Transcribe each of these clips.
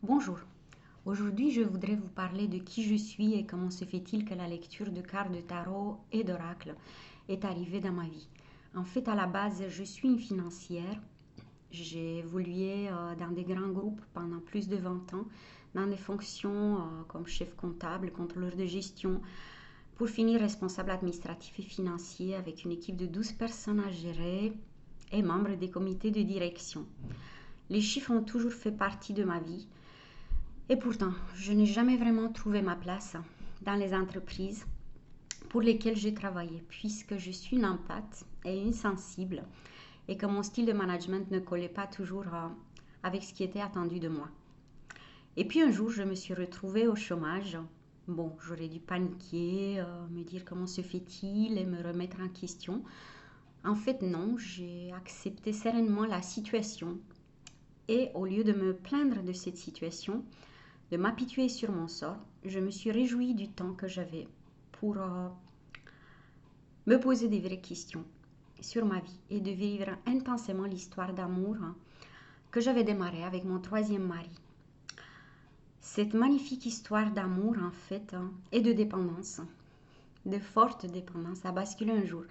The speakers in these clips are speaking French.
Bonjour, aujourd'hui je voudrais vous parler de qui je suis et comment se fait-il que la lecture de cartes de tarot et d'oracle est arrivée dans ma vie. En fait, à la base, je suis une financière. J'ai évolué dans des grands groupes pendant plus de 20 ans, dans des fonctions comme chef comptable, contrôleur de gestion, pour finir responsable administratif et financier avec une équipe de 12 personnes à gérer et membre des comités de direction. Les chiffres ont toujours fait partie de ma vie. Et pourtant, je n'ai jamais vraiment trouvé ma place dans les entreprises pour lesquelles j'ai travaillé, puisque je suis une empathe et une sensible, et que mon style de management ne collait pas toujours avec ce qui était attendu de moi. Et puis un jour, je me suis retrouvée au chômage. Bon, j'aurais dû paniquer, me dire comment se fait-il et me remettre en question. En fait, non, j'ai accepté sereinement la situation. Et au lieu de me plaindre de cette situation, de m'apitoyer sur mon sort, je me suis réjouie du temps que j'avais pour me poser des vraies questions sur ma vie et de vivre intensément l'histoire d'amour que j'avais démarrée avec mon troisième mari. Cette magnifique histoire d'amour, en fait, et de dépendance, de forte dépendance, a basculé un jour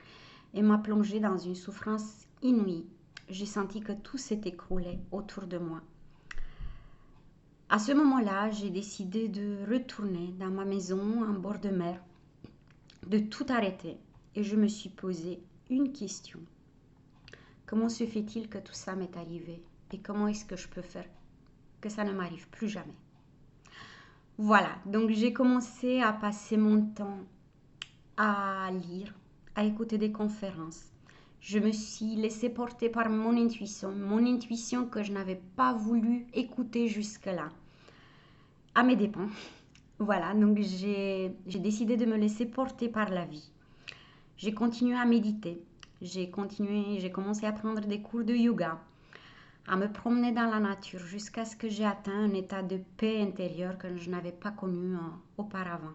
et m'a plongée dans une souffrance inouïe. J'ai senti que tout s'écroulait autour de moi. À ce moment-là, j'ai décidé de retourner dans ma maison en bord de mer, de tout arrêter. Et je me suis posé une question. Comment se fait-il que tout ça m'est arrivé? Et comment est-ce que je peux faire que ça ne m'arrive plus jamais? Voilà, donc j'ai commencé à passer mon temps à lire, à écouter des conférences. Je me suis laissée porter par mon intuition que je n'avais pas voulu écouter jusque-là, à mes dépens. Voilà, donc j'ai décidé de me laisser porter par la vie. J'ai continué à méditer, j'ai commencé à prendre des cours de yoga, à me promener dans la nature jusqu'à ce que j'ai atteint un état de paix intérieure que je n'avais pas connu auparavant.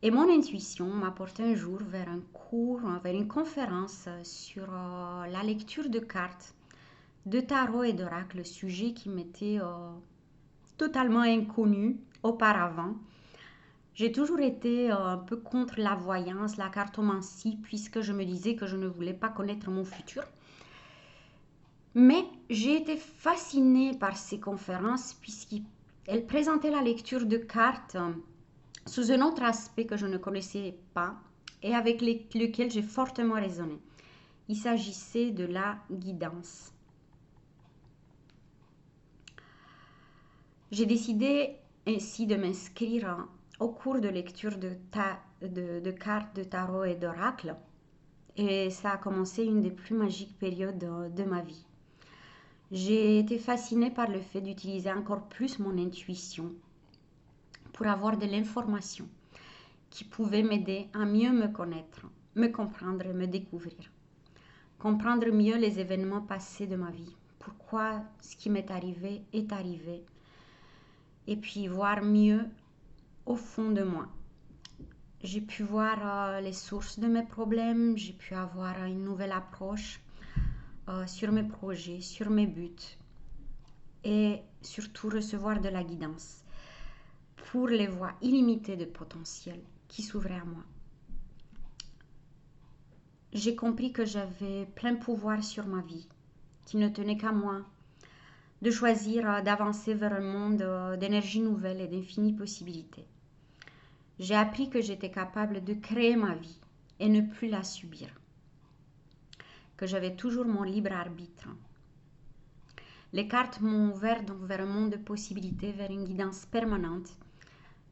Et mon intuition m'a porté un jour vers un cours, vers une conférence sur la lecture de cartes, de tarot et d'oracle, sujet qui m'était totalement inconnu auparavant. J'ai toujours été un peu contre la voyance, la cartomancie, puisque je me disais que je ne voulais pas connaître mon futur. Mais j'ai été fascinée par ces conférences puisqu'elles présentaient la lecture de cartes sous un autre aspect que je ne connaissais pas et avec lequel j'ai fortement résonné. Il s'agissait de la guidance. J'ai décidé ainsi de m'inscrire au cours de lecture de cartes de tarot et d'oracle. Et ça a commencé une des plus magiques périodes de ma vie. J'ai été fascinée par le fait d'utiliser encore plus mon intuition pour avoir de l'information qui pouvait m'aider à mieux me connaître, me comprendre et me découvrir. Comprendre mieux les événements passés de ma vie, pourquoi ce qui m'est arrivé est arrivé, et puis voir mieux au fond de moi. J'ai pu voir les sources de mes problèmes, j'ai pu avoir une nouvelle approche sur mes projets, sur mes buts et surtout recevoir de la guidance pour les voies illimitées de potentiel qui s'ouvraient à moi. J'ai compris que j'avais plein pouvoir sur ma vie, qui ne tenait qu'à moi, de choisir d'avancer vers un monde d'énergie nouvelle et d'infinies possibilités. J'ai appris que j'étais capable de créer ma vie et ne plus la subir, que j'avais toujours mon libre arbitre. Les cartes m'ont ouvert donc vers un monde de possibilités, vers une guidance permanente.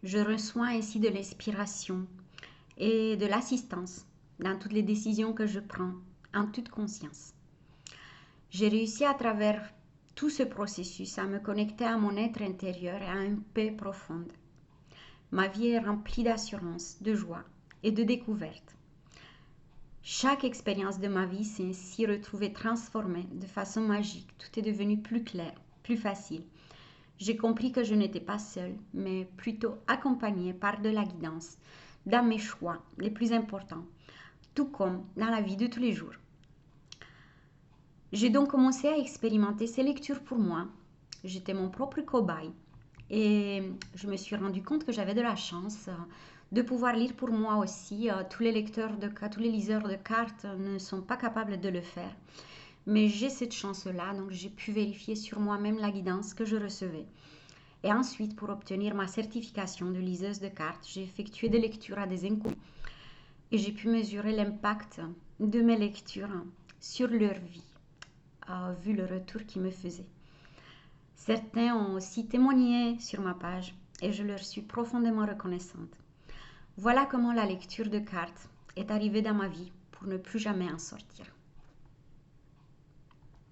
Je reçois ainsi de l'inspiration et de l'assistance dans toutes les décisions que je prends, en toute conscience. J'ai réussi à travers tout ce processus à me connecter à mon être intérieur et à une paix profonde. Ma vie est remplie d'assurance, de joie et de découverte. Chaque expérience de ma vie s'est ainsi retrouvée transformée de façon magique. Tout est devenu plus clair, plus facile. J'ai compris que je n'étais pas seule, mais plutôt accompagnée par de la guidance dans mes choix les plus importants, tout comme dans la vie de tous les jours. J'ai donc commencé à expérimenter ces lectures pour moi j'étais mon propre cobaye. Et je me suis rendu compte que j'avais de la chance de pouvoir lire pour moi aussi. Tous les lecteurs de tous les liseurs de cartes ne sont pas capables de le faire. Mais j'ai cette chance-là, donc j'ai pu vérifier sur moi-même la guidance que je recevais. Et ensuite, pour obtenir ma certification de liseuse de cartes, j'ai effectué des lectures à des inconnus et j'ai pu mesurer l'impact de mes lectures sur leur vie, vu le retour qu'ils me faisaient. Certains ont aussi témoigné sur ma page et je leur suis profondément reconnaissante. Voilà comment la lecture de cartes est arrivée dans ma vie pour ne plus jamais en sortir.